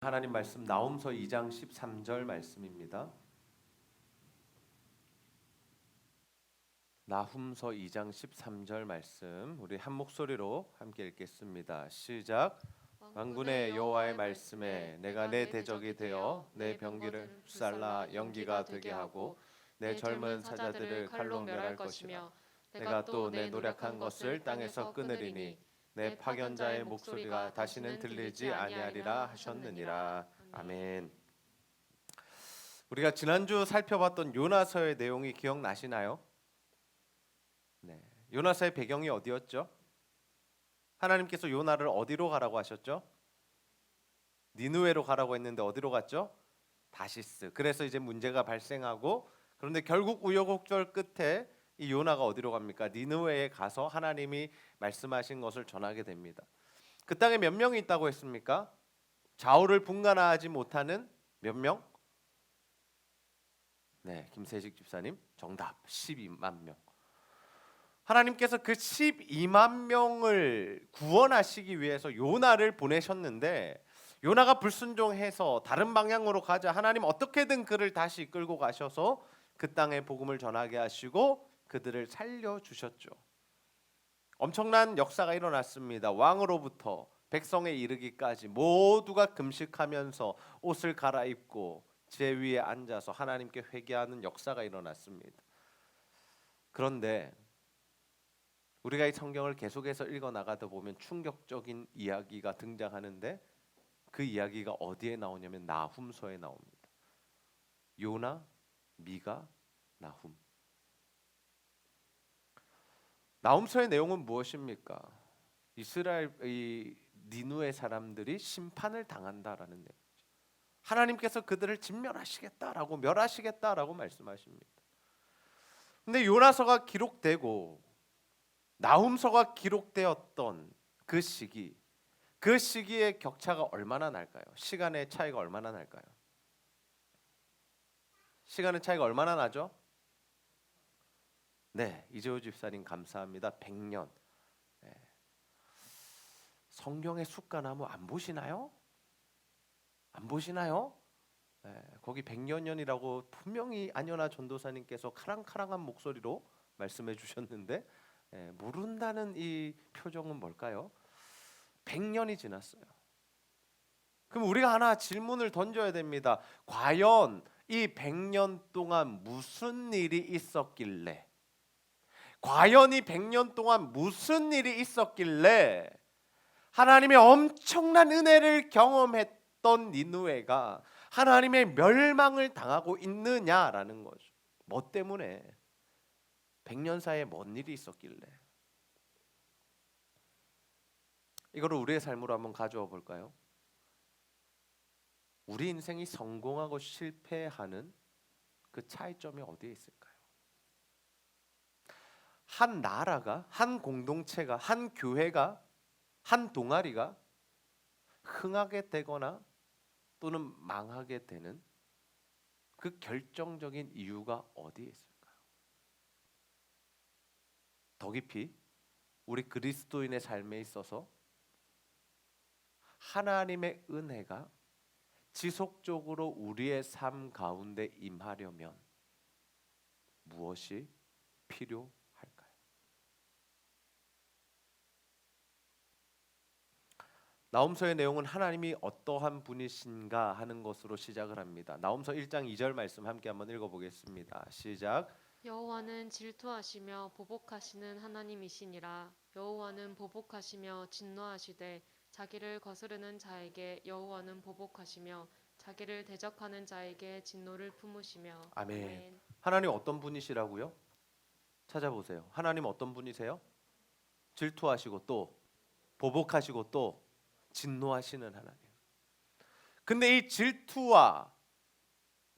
하나님 말씀 나홈서 2장 13절 말씀입니다. 나훔서 2장 13절 말씀 우리 한 목소리로 함께 읽겠습니다. 시작. 만군의 여호와의 말씀에 내가 내 대적이 되어 내 병기를 불살라 연기가 되게 하고 내 젊은 사자들을 칼로 멸할 것이며 내가 또 내 노력한 것을 땅에서 끊으리니 내 파견자의 목소리가 다시는 들리지 아니하리라 하셨느니라. 아멘. 우리가 지난주 살펴봤던 요나서의 내용이 기억나시나요? 네. 요나서의 배경이 어디였죠? 하나님께서 요나를 어디로 가라고 하셨죠? 니느웨로 가라고 했는데 어디로 갔죠? 다시스. 그래서 이제 문제가 발생하고, 그런데 결국 우여곡절 끝에 이 요나가 어디로 갑니까? 니느웨에 가서 하나님이 말씀하신 것을 전하게 됩니다. 그 땅에 몇 명이 있다고 했습니까? 좌우를 분간하지 못하는 몇 명? 네, 김세식 집사님 정답 12만 명. 하나님께서 그 12만 명을 구원하시기 위해서 요나를 보내셨는데, 요나가 불순종해서 다른 방향으로 가자 하나님 어떻게든 그를 다시 끌고 가셔서 그 땅에 복음을 전하게 하시고 그들을 살려주셨죠. 엄청난 역사가 일어났습니다. 왕으로부터 백성에 이르기까지 모두가 금식하면서 옷을 갈아입고 제 위에 앉아서 하나님께 회개하는 역사가 일어났습니다. 그런데 우리가 이 성경을 계속해서 읽어나가다 보면 충격적인 이야기가 등장하는데, 그 이야기가 어디에 나오냐면 나훔서에 나옵니다. 요나, 미가, 나훔. 나훔서의 내용은 무엇입니까? 이스라엘 이 니누의 사람들이 심판을 당한다라는 내용이죠. 하나님께서 그들을 진멸하시겠다라고 멸하시겠다라고 말씀하십니다. 근데 요나서가 기록되고 나훔서가 기록되었던 그 시기의 격차가 얼마나 날까요? 시간의 차이가 얼마나 날까요? 시간의 차이가 얼마나 나죠? 네, 이재호 집사님 감사합니다. 100년. 네. 성경의 숫가나무 안 보시나요? 안 보시나요? 네, 거기 100년이라고 분명히 안연아 전도사님께서 카랑카랑한 목소리로 말씀해 주셨는데, 모른다는 이 표정은 뭘까요? 100년이 지났어요. 그럼 우리가 하나 질문을 던져야 됩니다. 과연 이 100년 동안 무슨 일이 있었길래, 과연 이 100년 동안 무슨 일이 있었길래 하나님의 엄청난 은혜를 경험했던 니느웨가 하나님의 멸망을 당하고 있느냐라는 거죠. 뭐 때문에? 100년 사이에 뭔 일이 있었길래? 이거를 우리의 삶으로 한번 가져와 볼까요? 우리 인생이 성공하고 실패하는 그 차이점이 어디에 있을까요? 한 나라가, 한 공동체가, 한 교회가, 한 동아리가 흥하게 되거나 또는 망하게 되는 그 결정적인 이유가 어디에 있을까요? 더 깊이 우리 그리스도인의 삶에 있어서 하나님의 은혜가 지속적으로 우리의 삶 가운데 임하려면 무엇이 필요할까요? 나홈서의 내용은 하나님이 어떠한 분이신가 하는 것으로 시작을 합니다. 나홈서 1장 2절 말씀 함께 한번 읽어보겠습니다. 시작. 여호와는 질투하시며 보복하시는 하나님이시니라. 여호와는 보복하시며 진노하시되 자기를 거스르는 자에게 여호와는 보복하시며 자기를 대적하는 자에게 진노를 품으시며. 아멘. 아멘. 하나님 어떤 분이시라고요? 찾아보세요. 하나님 어떤 분이세요? 질투하시고 또 보복하시고 또 진노하시는 하나님. 근데 이 질투와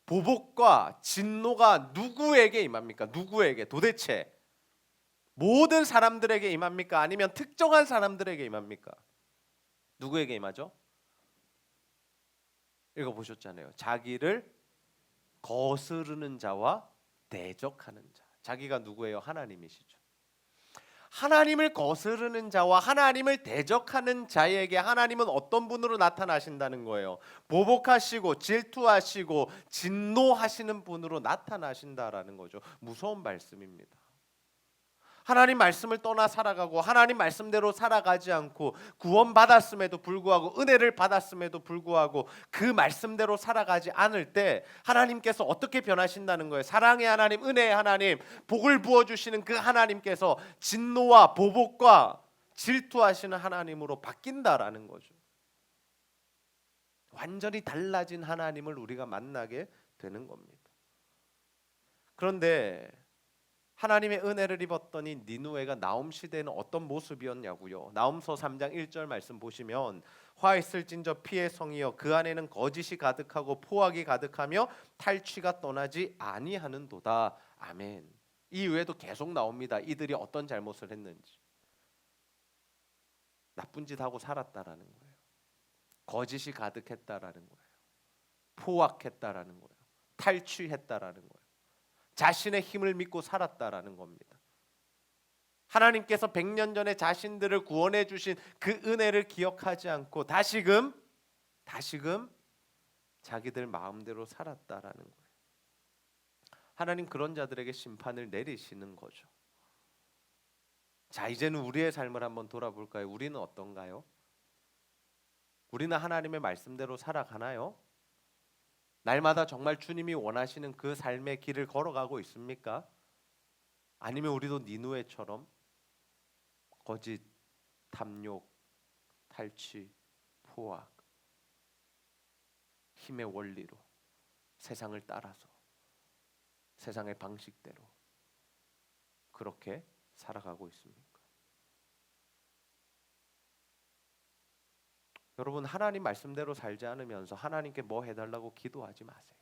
보복과 진노가 누구에게 임합니까? 누구에게? 도대체 모든 사람들에게 임합니까? 아니면 특정한 사람들에게 임합니까? 누구에게 임하죠? 읽어보셨잖아요. 자기를 거스르는 자와 대적하는 자. 자기가 누구예요? 하나님이시죠. 하나님을 거스르는 자와 하나님을 대적하는 자에게 하나님은 어떤 분으로 나타나신다는 거예요. 보복하시고 질투하시고 진노하시는 분으로 나타나신다라는 거죠. 무서운 말씀입니다. 하나님 말씀을 떠나 살아가고 하나님 말씀대로 살아가지 않고 구원받았음에도 불구하고 은혜를 받았음에도 불구하고 그 말씀대로 살아가지 않을 때 하나님께서 어떻게 변하신다는 거예요. 사랑의 하나님, 은혜의 하나님, 복을 부어주시는 그 하나님께서 진노와 보복과 질투하시는 하나님으로 바뀐다라는 거죠. 완전히 달라진 하나님을 우리가 만나게 되는 겁니다. 그런데 하나님의 은혜를 입었더니 니누에가 나움 시대에는 어떤 모습이었냐고요. 나움서 3장 1절 말씀 보시면 화 있을진저 피의 성이여 그 안에는 거짓이 가득하고 포악이 가득하며 탈취가 떠나지 아니하는도다. 아멘. 이 외에도 계속 나옵니다. 이들이 어떤 잘못을 했는지. 나쁜 짓 하고 살았다라는 거예요. 거짓이 가득했다라는 거예요. 포악했다라는 거예요. 탈취했다라는 거예요. 자신의 힘을 믿고 살았다라는 겁니다. 하나님께서 100년 전에 자신들을 구원해 주신 그 은혜를 기억하지 않고 다시금 자기들 마음대로 살았다라는 거예요. 하나님 그런 자들에게 심판을 내리시는 거죠. 자, 이제는 우리의 삶을 한번 돌아볼까요? 우리는 어떤가요? 우리는 하나님의 말씀대로 살아가나요? 날마다 정말 주님이 원하시는 그 삶의 길을 걸어가고 있습니까? 아니면 우리도 니누에처럼 거짓, 탐욕, 탈취, 포악, 힘의 원리로 세상을 따라서 세상의 방식대로 그렇게 살아가고 있습니까? 여러분, 하나님 말씀대로 살지 않으면서 하나님께 뭐 해달라고 기도하지 마세요.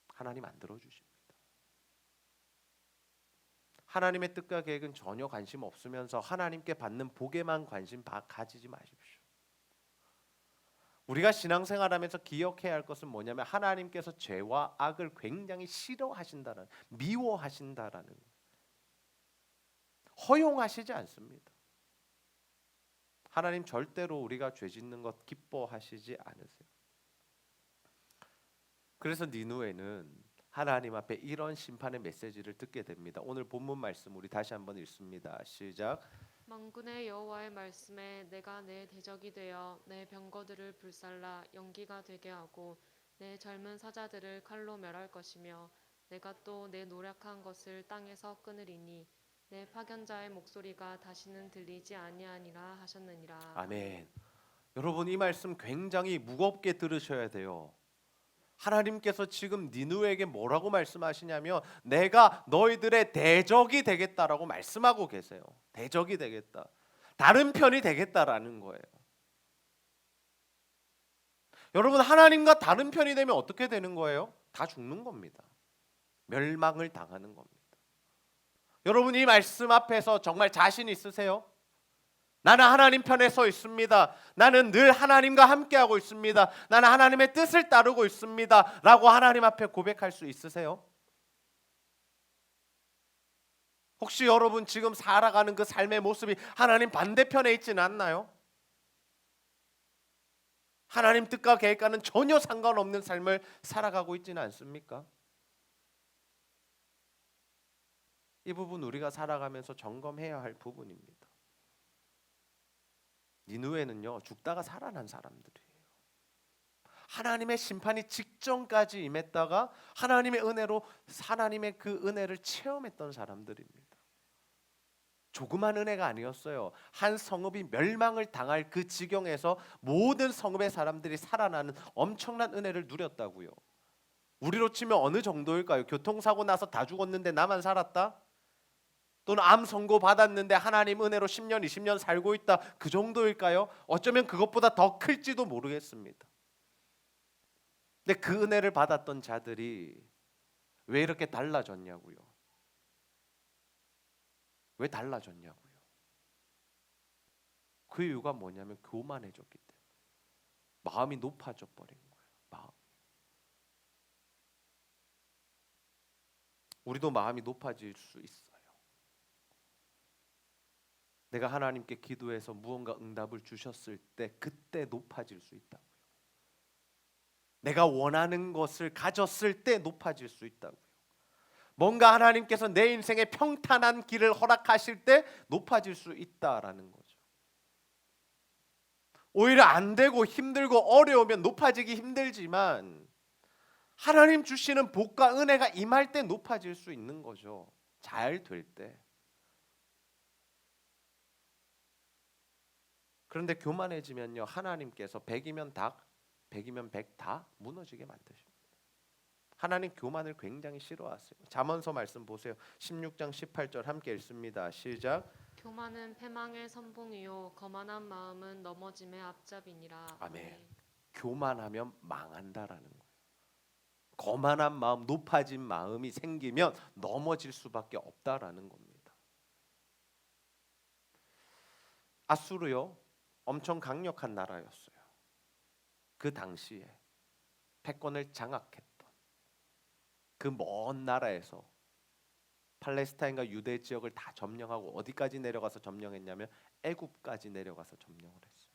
하나님 안 들어주십니다. 하나님의 뜻과 계획은 전혀 관심 없으면서 하나님께 받는 복에만 관심 가지지 마십시오. 우리가 신앙생활하면서 기억해야 할 것은 뭐냐면 하나님께서 죄와 악을 굉장히 싫어하신다는, 미워하신다라는, 허용하시지 않습니다. 하나님 절대로 우리가 죄 짓는 것 기뻐하시지 않으세요. 그래서 니누에는 하나님 앞에 이런 심판의 메시지를 듣게 됩니다. 오늘 본문 말씀 우리 다시 한번 읽습니다. 시작. 만군의 여호와의 말씀에 내가 내 대적이 되어 내 병거들을 불살라 연기가 되게 하고 내 젊은 사자들을 칼로 멸할 것이며 내가 또 내 노력한 것을 땅에서 끊으리니 내 파견자의 목소리가 다시는 들리지 아니하니라 하셨느니라. 아멘. 여러분, 이 말씀 굉장히 무겁게 들으셔야 돼요. 하나님께서 지금 니누에게 뭐라고 말씀하시냐면 내가 너희들의 대적이 되겠다라고 말씀하고 계세요. 대적이 되겠다. 다른 편이 되겠다라는 거예요. 여러분, 하나님과 다른 편이 되면 어떻게 되는 거예요? 다 죽는 겁니다. 멸망을 당하는 겁니다. 여러분, 이 말씀 앞에서 정말 자신 있으세요? 나는 하나님 편에 서 있습니다. 나는 늘 하나님과 함께하고 있습니다. 나는 하나님의 뜻을 따르고 있습니다. 라고 하나님 앞에 고백할 수 있으세요? 혹시 여러분 지금 살아가는 그 삶의 모습이 하나님 반대편에 있지는 않나요? 하나님 뜻과 계획과는 전혀 상관없는 삶을 살아가고 있지는 않습니까? 이 부분 우리가 살아가면서 점검해야 할 부분입니다. 니누에는요, 죽다가 살아난 사람들이에요. 하나님의 심판이 직전까지 임했다가 하나님의 은혜로 하나님의 그 은혜를 체험했던 사람들입니다. 조그만 은혜가 아니었어요. 한 성읍이 멸망을 당할 그 지경에서 모든 성읍의 사람들이 살아나는 엄청난 은혜를 누렸다고요. 우리로 치면 어느 정도일까요? 교통사고 나서 다 죽었는데 나만 살았다? 또는 암 선고 받았는데 하나님 은혜로 10년, 20년 살고 있다. 그 정도일까요? 어쩌면 그것보다 더 클지도 모르겠습니다. 근데 그 은혜를 받았던 자들이 왜 이렇게 달라졌냐고요? 왜 달라졌냐고요? 그 이유가 뭐냐면 교만해졌기 때문에. 마음이 높아져 버린 거예요. 마음. 우리도 마음이 높아질 수 있어요. 내가 하나님께 기도해서 무언가 응답을 주셨을 때 그때 높아질 수 있다고요. 내가 원하는 것을 가졌을 때 높아질 수 있다고요. 뭔가 하나님께서 내 인생에 평탄한 길을 허락하실 때 높아질 수 있다라는 거죠. 오히려 안 되고 힘들고 어려우면 높아지기 힘들지만 하나님 주시는 복과 은혜가 임할 때 높아질 수 있는 거죠. 잘 될 때. 그런데 교만해지면요, 하나님께서 100이면 닭, 100이면 100 다 무너지게 만드십니다. 하나님 교만을 굉장히 싫어하세요. 잠언서 말씀 보세요. 16장 18절 함께 읽습니다. 시작. 교만은 패망의 선봉이요 거만한 마음은 넘어짐의 앞잡이니라. 아멘. 교만하면 망한다라는 거예요. 거만한 마음, 높아진 마음이 생기면 넘어질 수밖에 없다라는 겁니다. 아수르요, 엄청 강력한 나라였어요. 그 당시에 패권을 장악했던 그 먼 나라에서 팔레스타인과 유대 지역을 다 점령하고 어디까지 내려가서 점령했냐면 애굽까지 내려가서 점령을 했어요.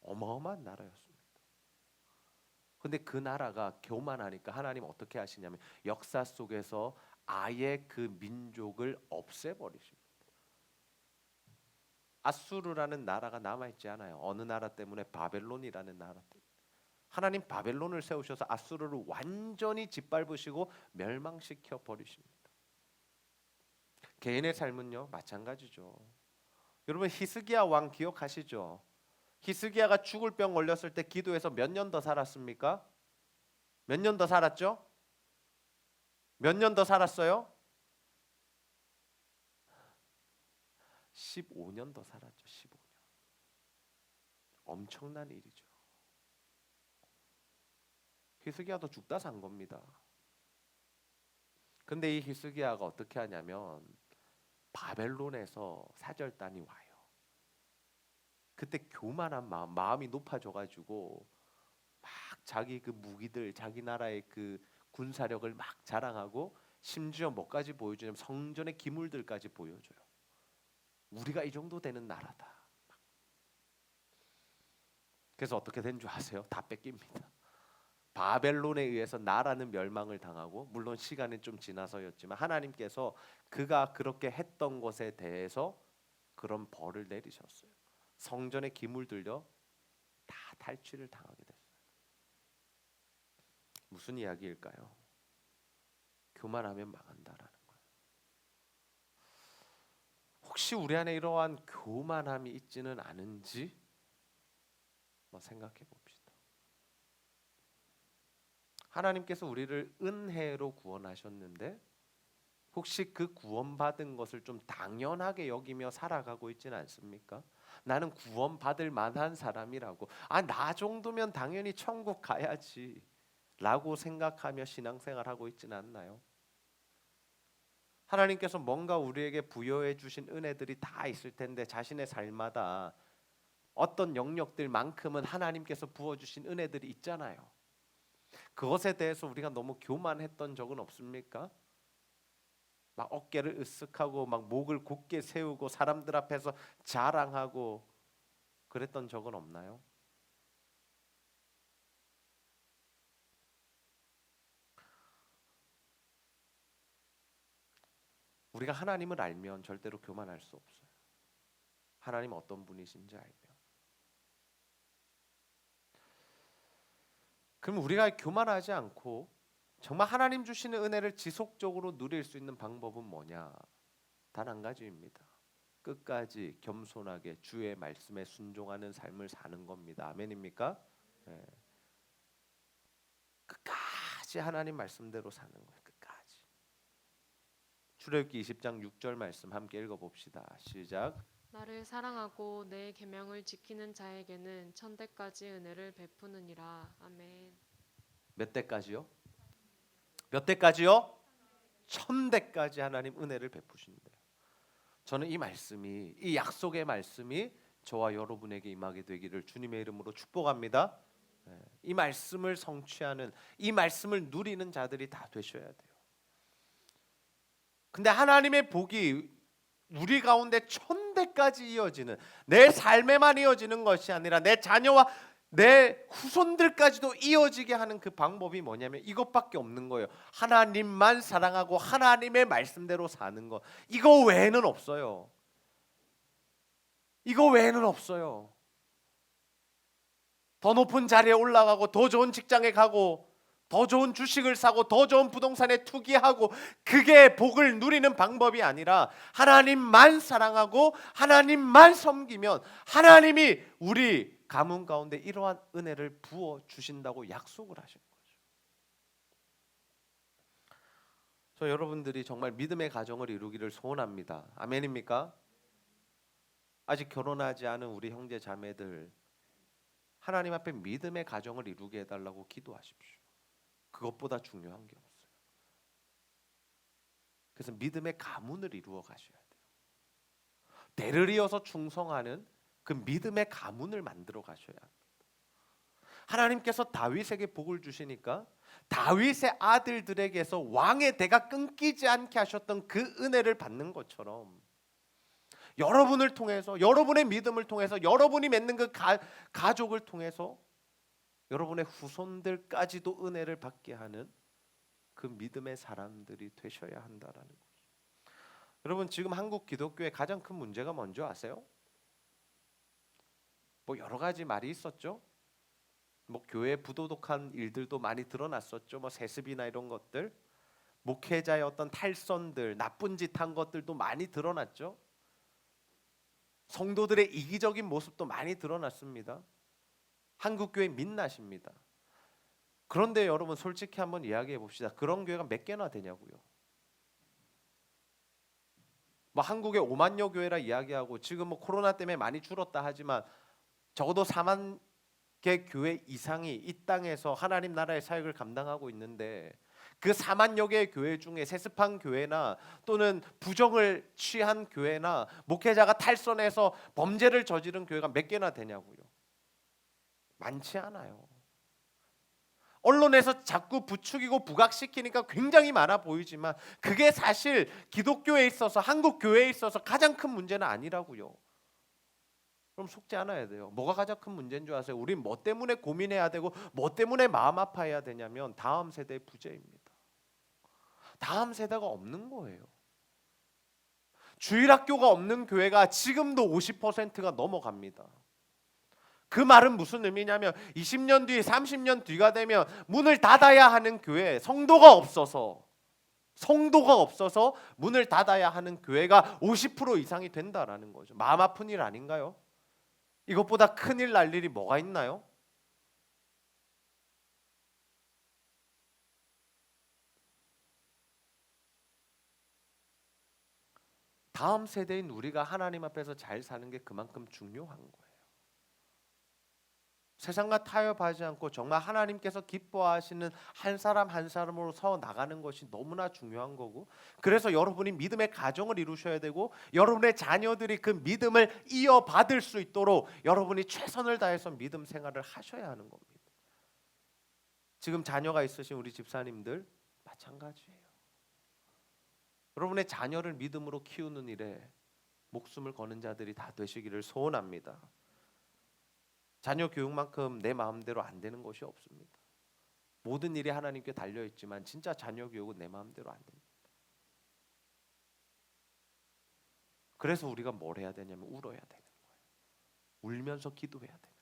어마어마한 나라였습니다. 근데 그 나라가 교만하니까 하나님 어떻게 하시냐면 역사 속에서 아예 그 민족을 없애버리십니다. 아수르라는 나라가 남아있지 않아요. 어느 나라 때문에? 바벨론이라는 나라 때문에. 하나님 바벨론을 세우셔서 아수르를 완전히 짓밟으시고 멸망시켜 버리십니다. 개인의 삶은요 마찬가지죠. 여러분 히스기야 왕 기억하시죠? 히스기야가 죽을 병 걸렸을 때 기도해서 몇 년 더 살았습니까? 몇 년 더 살았죠? 몇 년 더 살았어요? 15년 더 살았죠. 15년. 엄청난 일이죠. 히스기야도 죽다 산 겁니다. 근데 이 히스기야가 어떻게 하냐면 바벨론에서 사절단이 와요. 그때 교만한 마음이 높아져가지고 막 자기 그 무기들, 자기 나라의 그 군사력을 막 자랑하고 심지어 뭐까지 보여주냐면 성전의 기물들까지 보여줘요. 우리가 이 정도 되는 나라다. 그래서 어떻게 된 줄 아세요? 다 뺏깁니다. 바벨론에 의해서 나라는 멸망을 당하고, 물론 시간은 좀 지나서였지만 하나님께서 그가 그렇게 했던 것에 대해서 그런 벌을 내리셨어요. 성전의 기물들요 다 탈취를 당하게 됐어요. 무슨 이야기일까요? 교만하면 망한다라는 거예요. 혹시 우리 안에 이러한 교만함이 있지는 않은지 생각해 봅시다. 하나님께서 우리를 은혜로 구원하셨는데 혹시 그 구원받은 것을 좀 당연하게 여기며 살아가고 있지는 않습니까? 나는 구원받을 만한 사람이라고, 나 정도면 당연히 천국 가야지 라고 생각하며 신앙생활하고 있지는 않나요? 하나님께서 뭔가 우리에게 부여해 주신 은혜들이 다 있을 텐데 자신의 삶마다 어떤 영역들만큼은 하나님께서 부어주신 은혜들이 있잖아요. 그것에 대해서 우리가 너무 교만했던 적은 없습니까? 막 어깨를 으쓱하고 막 목을 곧게 세우고 사람들 앞에서 자랑하고 그랬던 적은 없나요? 우리가 하나님을 알면 절대로 교만할 수 없어요. 하나님 어떤 분이신지 알면. 그럼 우리가 교만하지 않고 정말 하나님 주시는 은혜를 지속적으로 누릴 수 있는 방법은 뭐냐? 단 한 가지입니다. 끝까지 겸손하게 주의 말씀에 순종하는 삶을 사는 겁니다. 아멘입니까? 네. 끝까지 하나님 말씀대로 사는 거예요. 끝까지. 출애굽기 20장 6절 말씀 함께 읽어봅시다. 시작. 나를 사랑하고 내 계명을 지키는 자에게는 천대까지 은혜를 베푸느니라. 아멘. 몇 대까지요? 몇 대까지요? 1000대까지 하나님 은혜를 베푸신대요. 저는 이 말씀이, 이 약속의 말씀이 저와 여러분에게 임하게 되기를 주님의 이름으로 축복합니다. 이 말씀을 성취하는, 이 말씀을 누리는 자들이 다 되셔야 돼요. 근데 하나님의 복이 우리 가운데 천대까지 이어지는, 내 삶에만 이어지는 것이 아니라 내 자녀와 내 후손들까지도 이어지게 하는 그 방법이 뭐냐면 이것밖에 없는 거예요. 하나님만 사랑하고 하나님의 말씀대로 사는 것. 이거 외에는 없어요. 이거 외에는 없어요. 더 높은 자리에 올라가고 더 좋은 직장에 가고 더 좋은 주식을 사고 더 좋은 부동산에 투기하고, 그게 복을 누리는 방법이 아니라 하나님만 사랑하고 하나님만 섬기면 하나님이 우리 가문 가운데 이러한 은혜를 부어 주신다고 약속을 하신 거죠. 저 여러분들이 정말 믿음의 가정을 이루기를 소원합니다. 아멘입니까? 아직 결혼하지 않은 우리 형제 자매들, 하나님 앞에 믿음의 가정을 이루게 해달라고 기도하십시오. 그것보다 중요한 게 없어요. 그래서 믿음의 가문을 이루어 가셔야 돼요. 대를 이어서 충성하는 그 믿음의 가문을 만들어 가셔야 합니다. 하나님께서 다윗에게 복을 주시니까 다윗의 아들들에게서 왕의 대가 끊기지 않게 하셨던 그 은혜를 받는 것처럼, 여러분을 통해서, 여러분의 믿음을 통해서, 여러분이 맺는 그 가족을 통해서 여러분의 후손들까지도 은혜를 받게 하는 그 믿음의 사람들이 되셔야 한다라는 거죠. 여러분, 지금 한국 기독교의 가장 큰 문제가 뭔지 아세요? 뭐 여러 가지 말이 있었죠. 뭐 교회 부도덕한 일들도 많이 드러났었죠. 뭐 세습이나 이런 것들, 목회자의 어떤 탈선들, 나쁜 짓 한 것들도 많이 드러났죠. 성도들의 이기적인 모습도 많이 드러났습니다. 한국 교회 민낯입니다. 그런데 여러분, 솔직히 한번 이야기해 봅시다. 그런 교회가 몇 개나 되냐고요. 뭐 한국의 5만여 교회라 이야기하고 지금 뭐 코로나 때문에 많이 줄었다 하지만 적어도 4만 개 교회 이상이 이 땅에서 하나님 나라의 사역을 감당하고 있는데, 그 4만여 개의 교회 중에 세습한 교회나 또는 부정을 취한 교회나 목회자가 탈선해서 범죄를 저지른 교회가 몇 개나 되냐고요. 많지 않아요. 언론에서 자꾸 부추기고 부각시키니까 굉장히 많아 보이지만 그게 사실 기독교에 있어서, 한국 교회에 있어서 가장 큰 문제는 아니라고요. 그럼 속지 않아야 돼요. 뭐가 가장 큰 문제인 줄 아세요? 우리 뭐 때문에 고민해야 되고 뭐 때문에 마음 아파해야 되냐면 다음 세대의 부재입니다. 다음 세대가 없는 거예요. 주일학교가 없는 교회가 지금도 50%가 넘어갑니다. 그 말은 무슨 의미냐면 20년 뒤, 30년 뒤가 되면 문을 닫아야 하는 교회, 성도가 없어서 문을 닫아야 하는 교회가 50% 이상이 된다라는 거죠. 마음 아픈 일 아닌가요? 이것보다 큰일 날 일이 뭐가 있나요? 다음 세대인 우리가 하나님 앞에서 잘 사는 게 그만큼 중요한 거예요. 세상과 타협하지 않고 정말 하나님께서 기뻐하시는 한 사람 한 사람으로 서 나가는 것이 너무나 중요한 거고, 그래서 여러분이 믿음의 가정을 이루셔야 되고 여러분의 자녀들이 그 믿음을 이어받을 수 있도록 여러분이 최선을 다해서 믿음 생활을 하셔야 하는 겁니다. 지금 자녀가 있으신 우리 집사님들 마찬가지예요. 여러분의 자녀를 믿음으로 키우는 일에 목숨을 거는 자들이 다 되시기를 소원합니다. 자녀 교육만큼 내 마음대로 안 되는 것이 없습니다. 모든 일이 하나님께 달려 있지만 진짜 자녀 교육은 내 마음대로 안 됩니다. 그래서 우리가 뭘 해야 되냐면 울어야 되는 거예요. 울면서 기도해야 되는 거예요.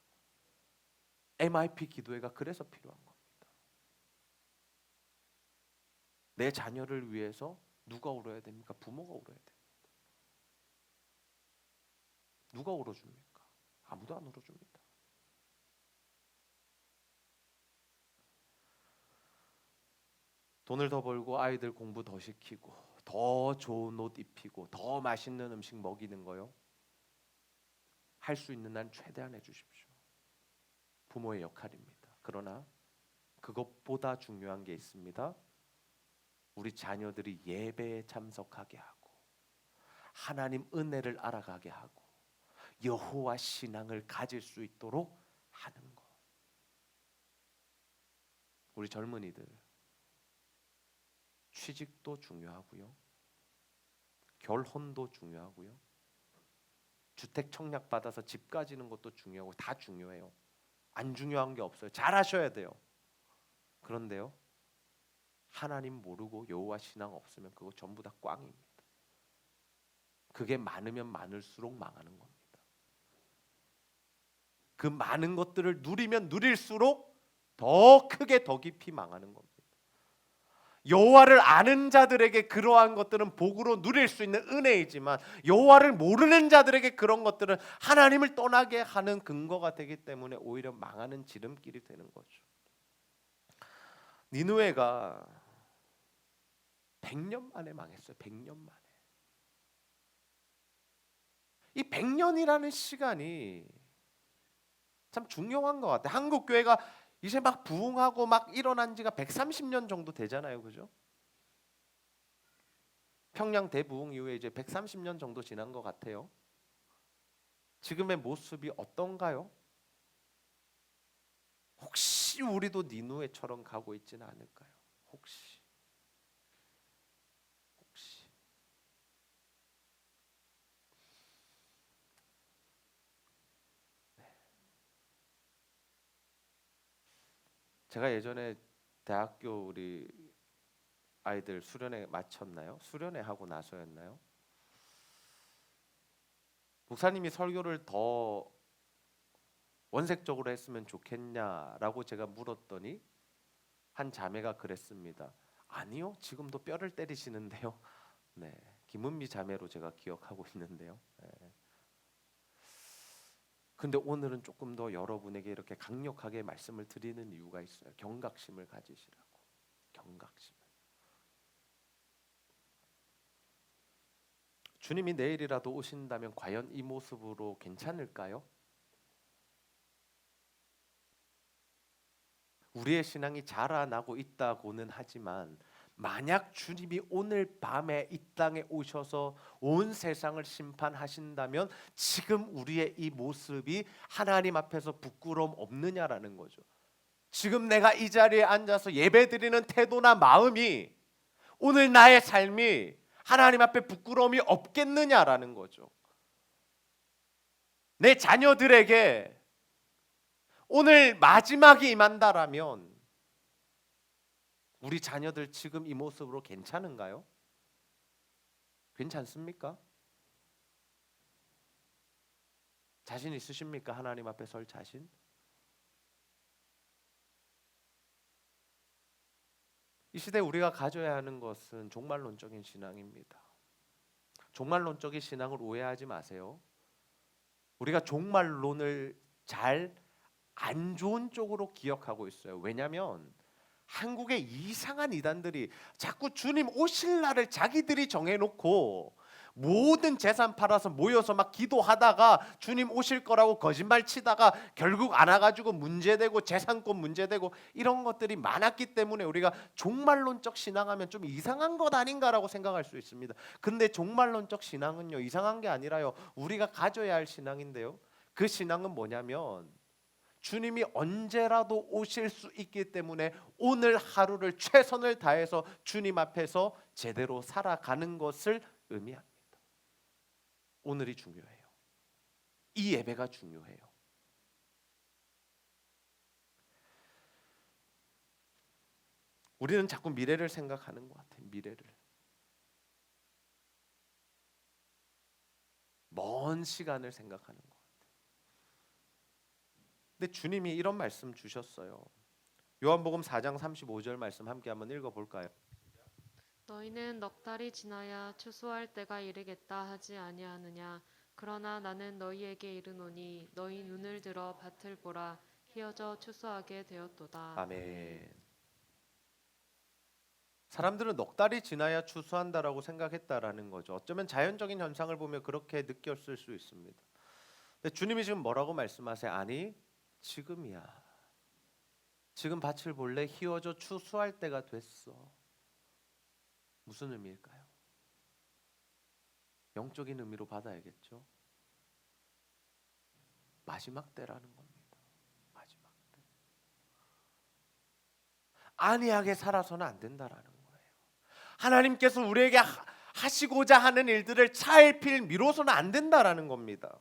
MIP 기도회가 그래서 필요한 겁니다. 내 자녀를 위해서 누가 울어야 됩니까? 부모가 울어야 됩니다. 누가 울어줍니까? 아무도 안 울어줍니다. 돈을 더 벌고 아이들 공부 더 시키고 더 좋은 옷 입히고 더 맛있는 음식 먹이는 거요, 할 수 있는 한 최대한 해주십시오. 부모의 역할입니다. 그러나 그것보다 중요한 게 있습니다. 우리 자녀들이 예배에 참석하게 하고 하나님 은혜를 알아가게 하고 여호와 신앙을 가질 수 있도록 하는 것. 우리 젊은이들 취직도 중요하고요, 결혼도 중요하고요. 주택 청약 받아서 집 가지는 것도 중요하고 다 중요해요. 안 중요한 게 없어요. 잘하셔야 돼요. 그런데요, 하나님 모르고 여호와 신앙 없으면 그거 전부 다 꽝입니다. 그게 많으면 많을수록 망하는 겁니다. 그 많은 것들을 누리면 누릴수록 더 크게 더 깊이 망하는 겁니다. 여호와를 아는 자들에게 그러한 것들은 복으로 누릴 수 있는 은혜이지만 여호와를 모르는 자들에게 그런 것들은 하나님을 떠나게 하는 근거가 되기 때문에 오히려 망하는 지름길이 되는 거죠. 니느웨가 100년 만에 망했어요. 100년 만에. 이 100년이라는 시간이 참 중요한 것 같아요. 한국 교회가 이제 막 부흥하고 막 일어난 지가 130년 정도 되잖아요. 그죠? 평양 대부흥 이후에 이제 130년 정도 지난 것 같아요. 지금의 모습이 어떤가요? 혹시 우리도 니느웨처럼 가고 있지는 않을까요? 혹시. 제가 예전에 대학교 우리 아이들 수련회 마쳤나요? 수련회 하고 나서였나요? 목사님이 설교를 더 원색적으로 했으면 좋겠냐라고 제가 물었더니 한 자매가 그랬습니다. 아니요, 지금도 뼈를 때리시는데요. 네, 김은미 자매로 제가 기억하고 있는데요. 네. 근데 오늘은 조금 더 여러분에게 이렇게 강력하게 말씀을 드리는 이유가 있어요. 경각심을 가지시라고. 경각심을. 주님이 내일이라도 오신다면 과연 이 모습으로 괜찮을까요? 우리의 신앙이 자라나고 있다고는 하지만 만약 주님이 오늘 밤에 이 땅에 오셔서 온 세상을 심판하신다면 지금 우리의 이 모습이 하나님 앞에서 부끄러움 없느냐라는 거죠. 지금 내가 이 자리에 앉아서 예배드리는 태도나 마음이 오늘 나의 삶이 하나님 앞에 부끄러움이 없겠느냐라는 거죠. 내 자녀들에게 오늘 마지막이 임한다라면 우리 자녀들 지금 이 모습으로 괜찮은가요? 괜찮습니까? 자신 있으십니까? 하나님 앞에 설 자신? 이 시대에 우리가 가져야 하는 것은 종말론적인 신앙입니다. 종말론적인 신앙을 오해하지 마세요. 우리가 종말론을 잘 안 좋은 쪽으로 기억하고 있어요. 왜냐하면 한국의 이상한 이단들이 자꾸 주님 오실 날을 자기들이 정해놓고 모든 재산 팔아서 모여서 막 기도하다가 주님 오실 거라고 거짓말 치다가 결국 안 와가지고 문제되고 재산권 문제되고 이런 것들이 많았기 때문에 우리가 종말론적 신앙하면 좀 이상한 것 아닌가라고 생각할 수 있습니다. 근데 종말론적 신앙은요, 이상한 게 아니라요, 우리가 가져야 할 신앙인데요, 그 신앙은 뭐냐면 주님이 언제라도 오실 수 있기 때문에 오늘 하루를 최선을 다해서 주님 앞에서 제대로 살아가는 것을 의미합니다. 오늘이 중요해요. 이 예배가 중요해요. 우리는 자꾸 미래를 생각하는 것 같아요. 미래를. 먼 시간을 생각하는 것 같아요. 근데 주님이 이런 말씀 주셨어요. 요한복음 4장 35절 말씀 함께 한번 읽어볼까요? 너희는 넉 달이 지나야 추수할 때가 이르겠다 하지 아니하느냐. 그러나 나는 너희에게 이르노니 너희 눈을 들어 밭을 보라. 휘어져 추수하게 되었도다. 아멘. 사람들은 넉 달이 지나야 추수한다라고 생각했다라는 거죠. 어쩌면 자연적인 현상을 보면 그렇게 느꼈을 수 있습니다. 근데 주님이 지금 뭐라고 말씀하세요? 아니, 지금이야. 지금 밭을 볼래? 휘어져 추수할 때가 됐어. 무슨 의미일까요? 영적인 의미로 받아야겠죠. 마지막 때라는 겁니다. 마지막 때. 안이하게 살아서는 안 된다라는 거예요. 하나님께서 우리에게 하시고자 하는 일들을 차일피일 미뤄서는 안 된다라는 겁니다.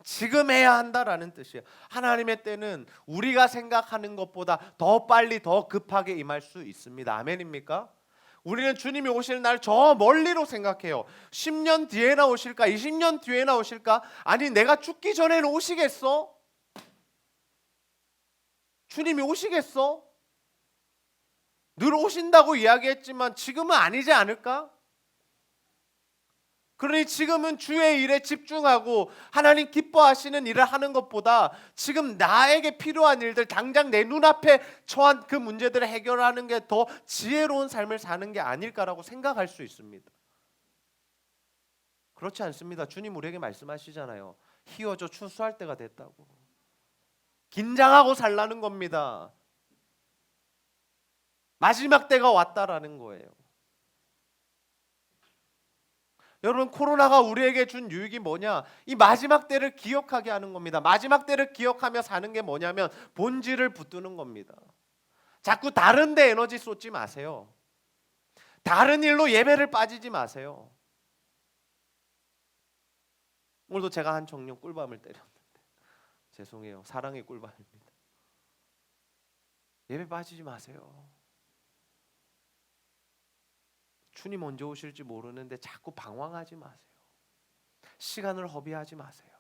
지금 해야 한다라는 뜻이에요. 하나님의 때는 우리가 생각하는 것보다 더 빨리 더 급하게 임할 수 있습니다. 아멘입니까? 우리는 주님이 오실 날 저 멀리로 생각해요. 10년 뒤에나 오실까? 20년 뒤에나 오실까? 아니 내가 죽기 전에는 오시겠어? 주님이 오시겠어? 늘 오신다고 이야기했지만 지금은 아니지 않을까? 그러니 지금은 주의 일에 집중하고 하나님 기뻐하시는 일을 하는 것보다 지금 나에게 필요한 일들, 당장 내 눈앞에 처한 그 문제들을 해결하는 게 더 지혜로운 삶을 사는 게 아닐까라고 생각할 수 있습니다. 그렇지 않습니다. 주님 우리에게 말씀하시잖아요. 희어져 추수할 때가 됐다고. 긴장하고 살라는 겁니다. 마지막 때가 왔다라는 거예요. 여러분, 코로나가 우리에게 준 유익이 뭐냐? 이 마지막 때를 기억하게 하는 겁니다. 마지막 때를 기억하며 사는 게 뭐냐면 본질을 붙드는 겁니다. 자꾸 다른 데 에너지 쏟지 마세요. 다른 일로 예배를 빠지지 마세요. 오늘도 제가 한 청년 꿀밤을 때렸는데 죄송해요. 사랑의 꿀밤입니다. 예배 빠지지 마세요. 주님 언제 오실지 모르는데 자꾸 방황하지 마세요. 시간을 허비하지 마세요.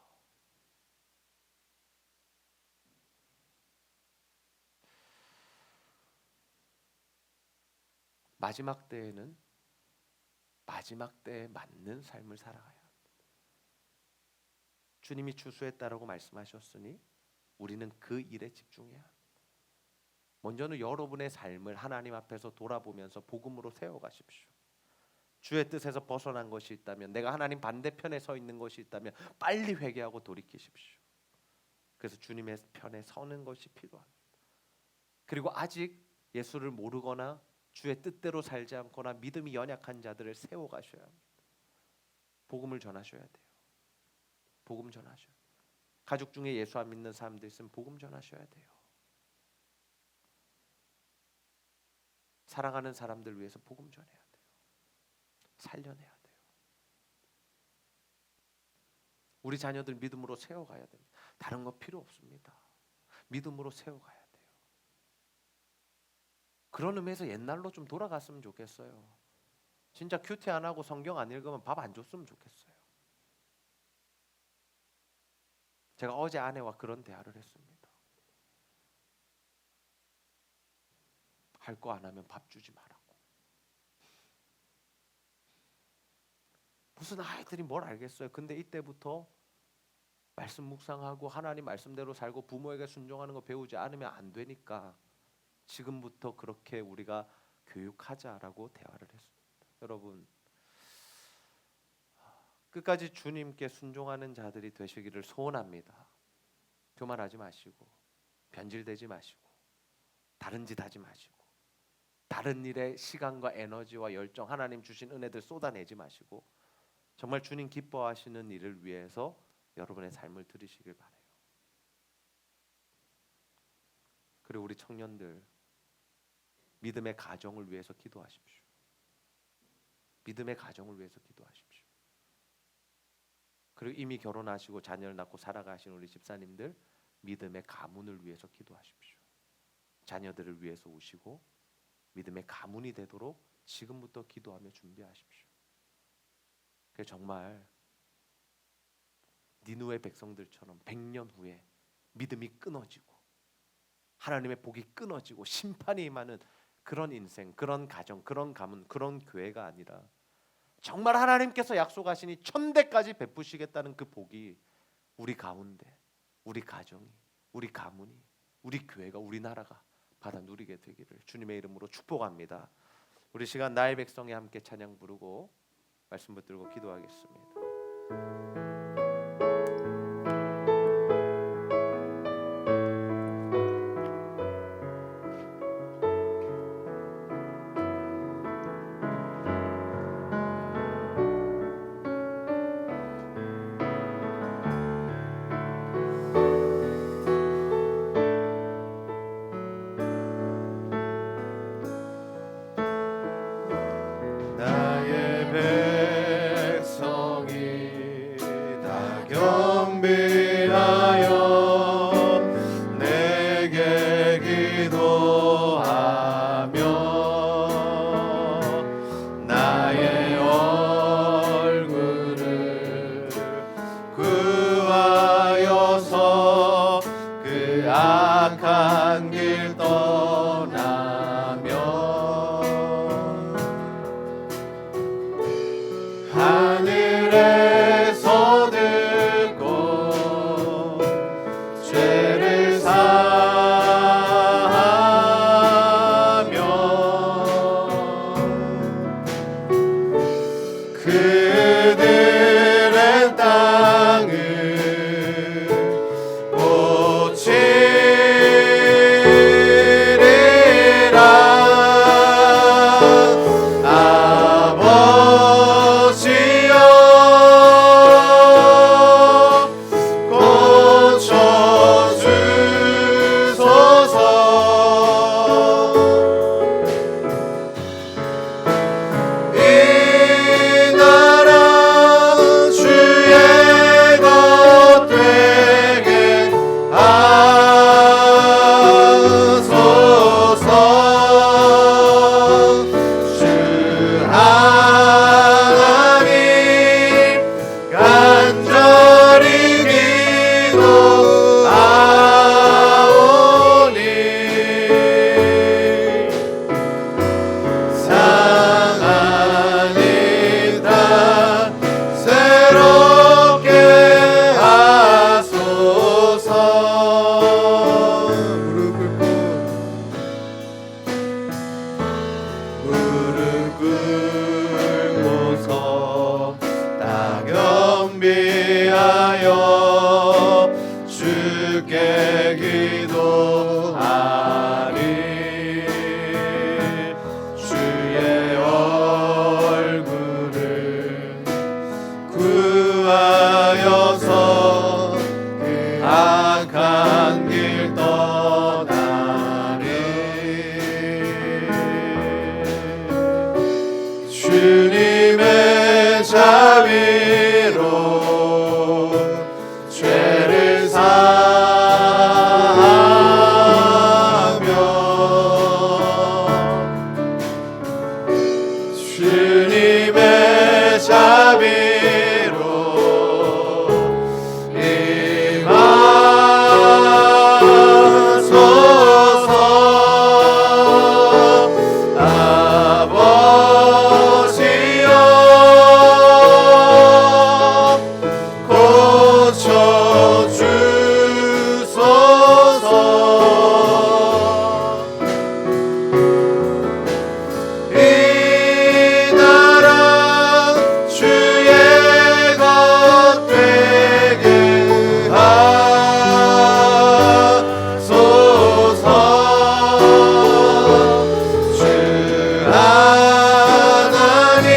마지막 때에는 마지막 때에 맞는 삶을 살아가야 합니다. 주님이 추수했다라고 말씀하셨으니 우리는 그 일에 집중해야 합니다. 먼저는 여러분의 삶을 하나님 앞에서 돌아보면서 복음으로 세워가십시오. 주의 뜻에서 벗어난 것이 있다면, 내가 하나님 반대편에 서 있는 것이 있다면 빨리 회개하고 돌이키십시오. 그래서 주님의 편에 서는 것이 필요합니다. 그리고 아직 예수를 모르거나 주의 뜻대로 살지 않거나 믿음이 연약한 자들을 세워가셔야 합니다. 복음을 전하셔야 돼요. 복음 전하셔야 돼요. 가족 중에 예수 안 믿는 사람들 있으면 복음 전하셔야 돼요. 사랑하는 사람들 위해서 복음 전해야 돼요. 살려내야 돼요. 우리 자녀들 믿음으로 세워가야 됩니다. 다른 거 필요 없습니다. 믿음으로 세워가야 돼요. 그런 의미에서 옛날로 좀 돌아갔으면 좋겠어요. 진짜 큐티 안 하고 성경 안 읽으면 밥 안 줬으면 좋겠어요. 제가 어제 아내와 그런 대화를 했습니다. 할 거 안 하면 밥 주지 마라고. 무슨 아이들이 뭘 알겠어요. 근데 이때부터 말씀 묵상하고 하나님 말씀대로 살고 부모에게 순종하는 거 배우지 않으면 안 되니까 지금부터 그렇게 우리가 교육하자라고 대화를 했습니다. 여러분, 끝까지 주님께 순종하는 자들이 되시기를 소원합니다. 교만하지 마시고 변질되지 마시고 다른 짓 하지 마시고 다른 일에 시간과 에너지와 열정, 하나님 주신 은혜들 쏟아내지 마시고 정말 주님 기뻐하시는 일을 위해서 여러분의 삶을 들이시길 바라요. 그리고 우리 청년들 믿음의 가정을 위해서 기도하십시오. 믿음의 가정을 위해서 기도하십시오. 그리고 이미 결혼하시고 자녀를 낳고 살아가신 우리 집사님들 믿음의 가문을 위해서 기도하십시오. 자녀들을 위해서 우시고 믿음의 가문이 되도록 지금부터 기도하며 준비하십시오. 정말 니느웨 백성들처럼 100년 후에 믿음이 끊어지고 하나님의 복이 끊어지고 심판이 임하는 그런 인생, 그런 가정, 그런 가문, 그런 교회가 아니라 정말 하나님께서 약속하시니 천대까지 베푸시겠다는 그 복이 우리 가운데, 우리 가정이, 우리 가문이, 우리 교회가, 우리나라가 받아 누리게 되기를 주님의 이름으로 축복합니다. 우리 시간 나의 백성에 함께 찬양 부르고 말씀 붙들고 기도하겠습니다. 나의 기도하며 나의 얼굴을 구하여서 그 악한 길 떠나며 하늘에서 듣고 죄를 사하며 그들의 땅을 고치리라. 아버지여 고쳐주소서. 이 나라 주의 것 되게 하소서. 주 하나님 간절히 기도하오니 상한 이 땅 새롭게 하소서. 무릎 꿇고서 다 겸비하여 주께 기도하리. 주의 얼굴을 구하여서 그 악한 길 떠나리. 주님의 자비로 죄를 사하며 주님의 자비로 임하소서. 아버지여 고쳐주소서. 이 나라 주의 것 되게 하소서. 주 하나님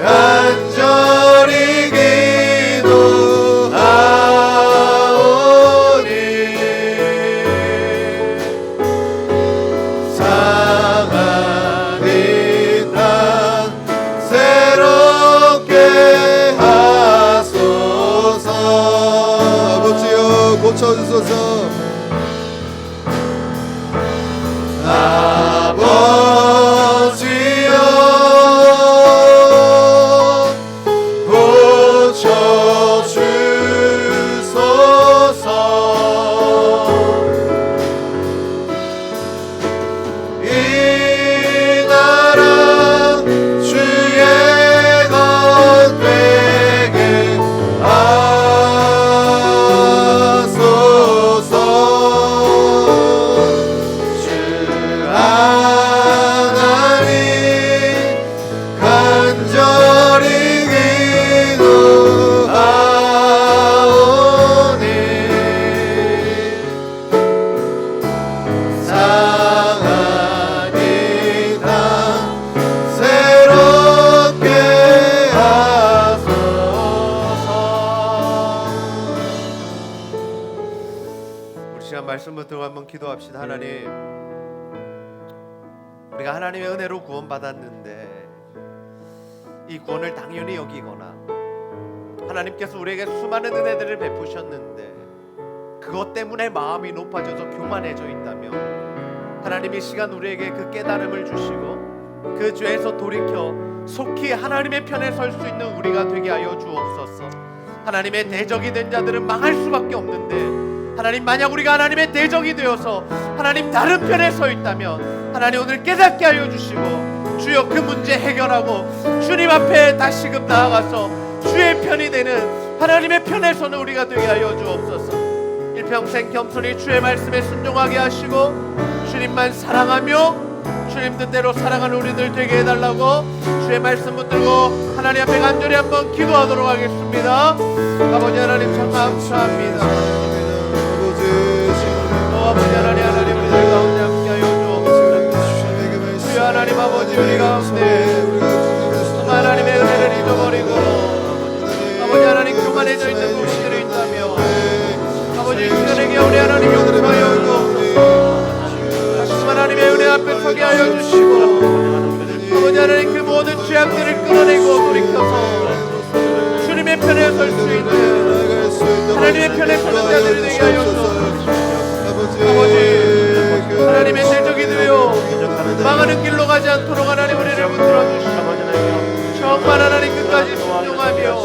간절히 기도하오니 상한 이 땅 새롭게 하소서. 아버지여 고쳐주소서. 아버지여 고쳐주소서. 이 나라 주의 것 되게 하소서. 주 하나님 간절히 기도하오니 상한 이 땅 새롭게 하소서. 우리 시간 말씀부터 한번 기도합시다. 하나님, 우리가 하나님의 은혜로 구원받았는데 이 구원을 당연히 여기거나 하나님께서 우리에게 수많은 은혜들을 베푸셨는데 그것 때문에 마음이 높아져서 교만해져 있다면 하나님 이 시간 우리에게 그 깨달음을 주시고 그 죄에서 돌이켜 속히 하나님의 편에 설 수 있는 우리가 되게 하여 주옵소서. 하나님의 대적이 된 자들은 망할 수밖에 없는데 하나님, 만약 우리가 하나님의 대적이 되어서 하나님 다른 편에 서 있다면 하나님 오늘 깨닫게 하여 주시고 주여 그 문제 해결하고 주님 앞에 다시금 나아가서 주의 편이 되는 하나님의 편에 서는 우리가 되게 하여 주옵소서. 일평생 겸손히 주의 말씀에 순종하게 하시고 주님만 사랑하며 주님 뜻대로 살아가는 우리들 되게 해달라고 주의 말씀 붙들고 하나님 앞에 간절히 한번 기도하도록 하겠습니다. 아버지 하나님 참 감사합니다. 아버지 하나님, 하나님 우리들 가운데 함께하여 주옵소서. 주여 하나님 아버지, 우리 가운데 하나님의 은혜를 잊어버리고 아버지 하나님 교만해져 있는 부분들이 있다며 아버지 주님에게 우리 하나님 용서하여 주옵소서. 다시 하나님의 은혜 앞에 서게 하여 주시고 아버지 하나님 그 모든 죄악들을 끌어내고 돌이켜서 주님의 편에 설 수 있는 하나님의 편에 서는 자들이 되게 하여 주옵소서. 아버지 하나님의 대적이 되어 망하는 길로 가지 않도록 하나님 우리를 붙들어 주시고 정말 하나님 끝까지 순종하며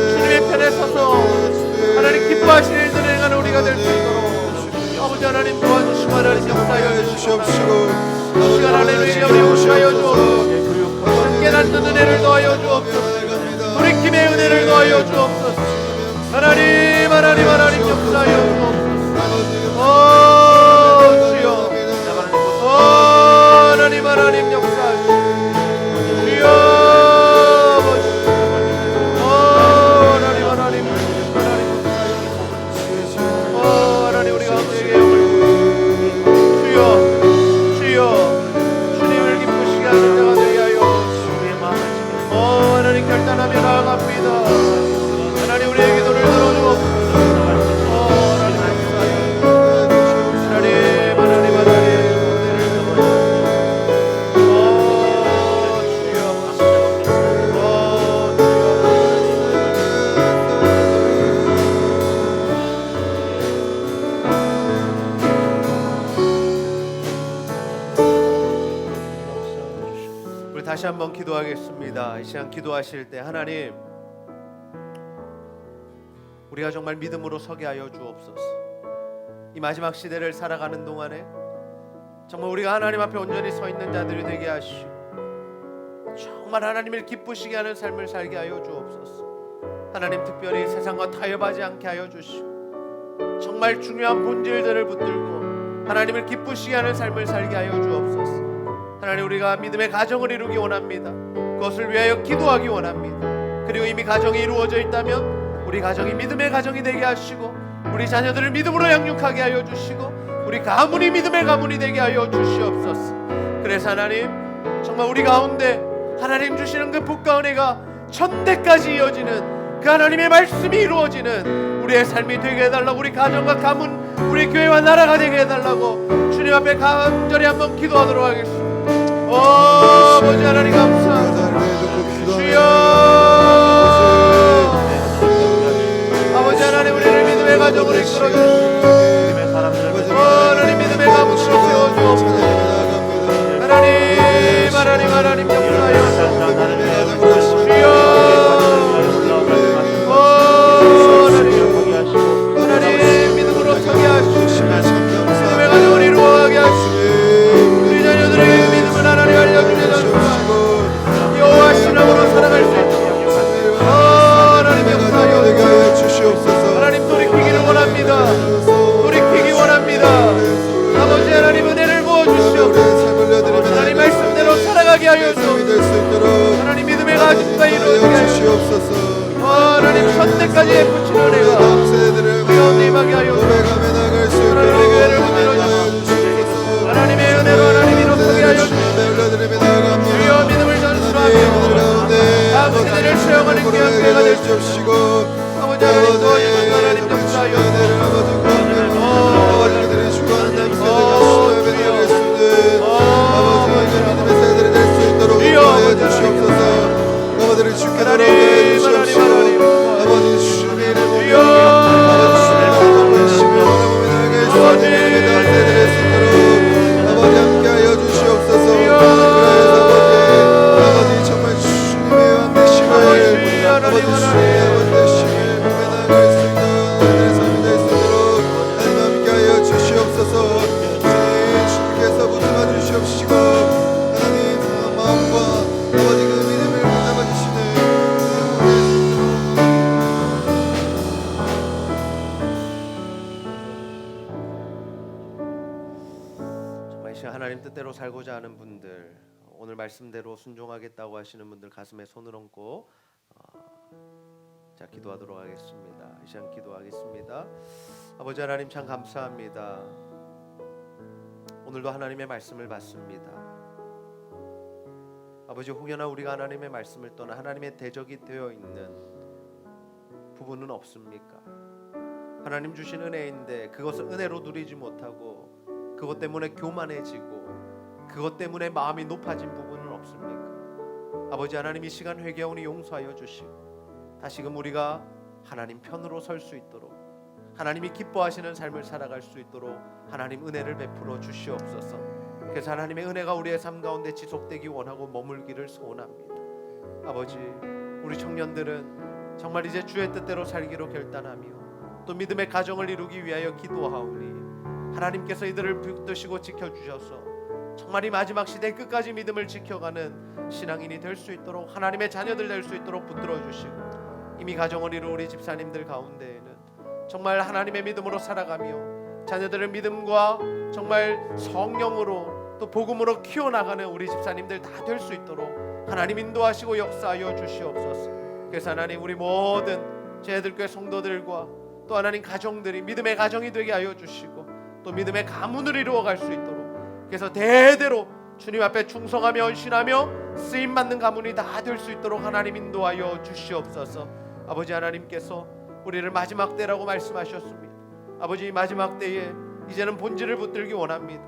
주님의 편에 서서 하나님 기뻐하시는 일들을 행하는 우리가 될 수 있도록 아버지 하나님 도와주시고 하나님 역사하여 주시옵시고 시간 할렐루야 우리 용서하여 주옵소서. 깨닫는 은혜를 더하여 주옵소서. 돌이킴의 은혜를 더하여 주옵소서. 하나님 하나님 하나님 역사하여 주옵소서. 주여 하나님 하나님 역사하시고 주여 하나님 하나님 하나님 우리 가운데 주여 주님을 기쁘시게 하는 자가 되게 하여 하나님 결단하며 나아갑니다. 하나님 우리의 기도를 들어주옵소서. 다시 한번 기도하겠습니다. 이 시간 기도하실 때 하나님, 우리가 정말 믿음으로 서게 하여 주옵소서. 이 마지막 시대를 살아가는 동안에 정말 우리가 하나님 앞에 온전히 서 있는 자들이 되게 하시고 정말 하나님을 기쁘시게 하는 삶을 살게 하여 주옵소서. 하나님 특별히 세상과 타협하지 않게 하여 주시고 정말 중요한 본질들을 붙들고 하나님을 기쁘시게 하는 삶을 살게 하여 주옵소서. 하나님 우리가 믿음의 가정을 이루기 원합니다. 그것을 위하여 기도하기 원합니다. 그리고 이미 가정이 이루어져 있다면 우리 가정이 믿음의 가정이 되게 하시고 우리 자녀들을 믿음으로 양육하게 하여 주시고 우리 가문이 믿음의 가문이 되게 하여 주시옵소서. 그래서 하나님 정말 우리 가운데 하나님 주시는 그 복과 은혜가 천대까지 이어지는 그 하나님의 말씀이 이루어지는 우리의 삶이 되게 해달라고, 우리 가정과 가문 우리 교회와 나라가 되게 해달라고 주님 앞에 간절히 한번 기도하도록 하겠습니다. 아버지 하나님 감사합니다. 주여 아버지 하나님 우리를 믿음의 가정으로 이끌어 주시고 하나님 믿음의 가문으로 세워주옵소서. 하나님 하나님 역사하여 주여 하나님 믿음으로 서게 하시고 믿음의 가정을 이루어가게 하시고 우리 자녀들에게 믿음을 하나님 알려주셔서 여호와 신앙으로 살아갈 수 있도록 하나님 역사하여 주시옵소서. 하나님 돌이키기를 원합니다. 돌이키기 원합니다. 시간 하나님 뜻대로 살고자 하는 분들, 오늘 말씀대로 순종하겠다고 하시는 분들 가슴에 손을 얹고 자 기도하도록 하겠습니다. 이 시간 기도하겠습니다. 아버지 하나님 참 감사합니다. 오늘도 하나님의 말씀을 받습니다. 아버지 혹여나 우리가 하나님의 말씀을 떠나 하나님의 대적이 되어 있는 부분은 없습니까? 하나님 주신 은혜인데 그것을 은혜로 누리지 못하고 그것 때문에 교만해지고 그것 때문에 마음이 높아진 부분은 없습니까? 아버지 하나님 이 시간 회개하오니 용서하여 주시고 다시금 우리가 하나님 편으로 설 수 있도록 하나님이 기뻐하시는 삶을 살아갈 수 있도록 하나님 은혜를 베풀어 주시옵소서. 그래서 하나님의 은혜가 우리의 삶 가운데 지속되기 원하고 머물기를 소원합니다. 아버지 우리 청년들은 정말 이제 주의 뜻대로 살기로 결단하며 또 믿음의 가정을 이루기 위하여 기도하오니 하나님께서 이들을 붙드시고 지켜주셔서 정말 이 마지막 시대 끝까지 믿음을 지켜가는 신앙인이 될 수 있도록 하나님의 자녀들 될 수 있도록 붙들어 주시고 이미 가정을 이룬 우리 집사님들 가운데에는 정말 하나님의 믿음으로 살아가며 자녀들을 믿음과 정말 성령으로 또 복음으로 키워나가는 우리 집사님들 다 될 수 있도록 하나님 인도하시고 역사하여 주시옵소서. 그래서 하나님 우리 모든 제자들교회 성도들과 또 하나님 가정들이 믿음의 가정이 되게 하여 주시고 또 믿음의 가문을 이루어갈 수 있도록 그래서 대대로 주님 앞에 충성하며 헌신하며 쓰임받는 가문이 다 될 수 있도록 하나님 인도하여 주시옵소서. 아버지 하나님께서 우리를 마지막 때라고 말씀하셨습니다. 아버지 이 마지막 때에 이제는 본질을 붙들기 원합니다.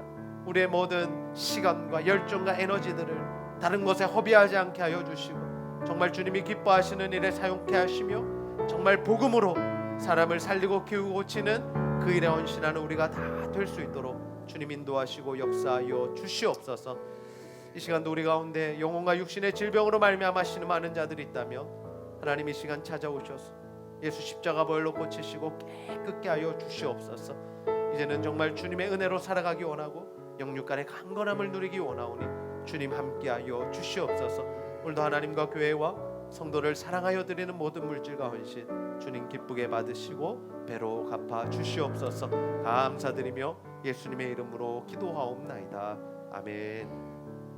우리의 모든 시간과 열정과 에너지들을 다른 것에 허비하지 않게 하여 주시고 정말 주님이 기뻐하시는 일에 사용케 하시며 정말 복음으로 사람을 살리고 키우고 고치는 그 일에 헌신하는 우리가 다 될 수 있도록 주님 인도하시고 역사하여 주시옵소서. 이 시간도 우리 가운데 영혼과 육신의 질병으로 말미암아 신음하는 자들이 있다면 하나님 이 시간 찾아오셔서 예수 십자가 보혈로 고치시고 깨끗게 하여 주시옵소서. 이제는 정말 주님의 은혜로 살아가기 원하고 영육간의 강건함을 누리기 원하오니 주님 함께하여 주시옵소서. 오늘도 하나님과 교회와 성도를 사랑하여 드리는 모든 물질과 헌신 주님 기쁘게 받으시고 배로 갚아 주시옵소서. 감사드리며 예수님의 이름으로 기도하옵나이다. 아멘.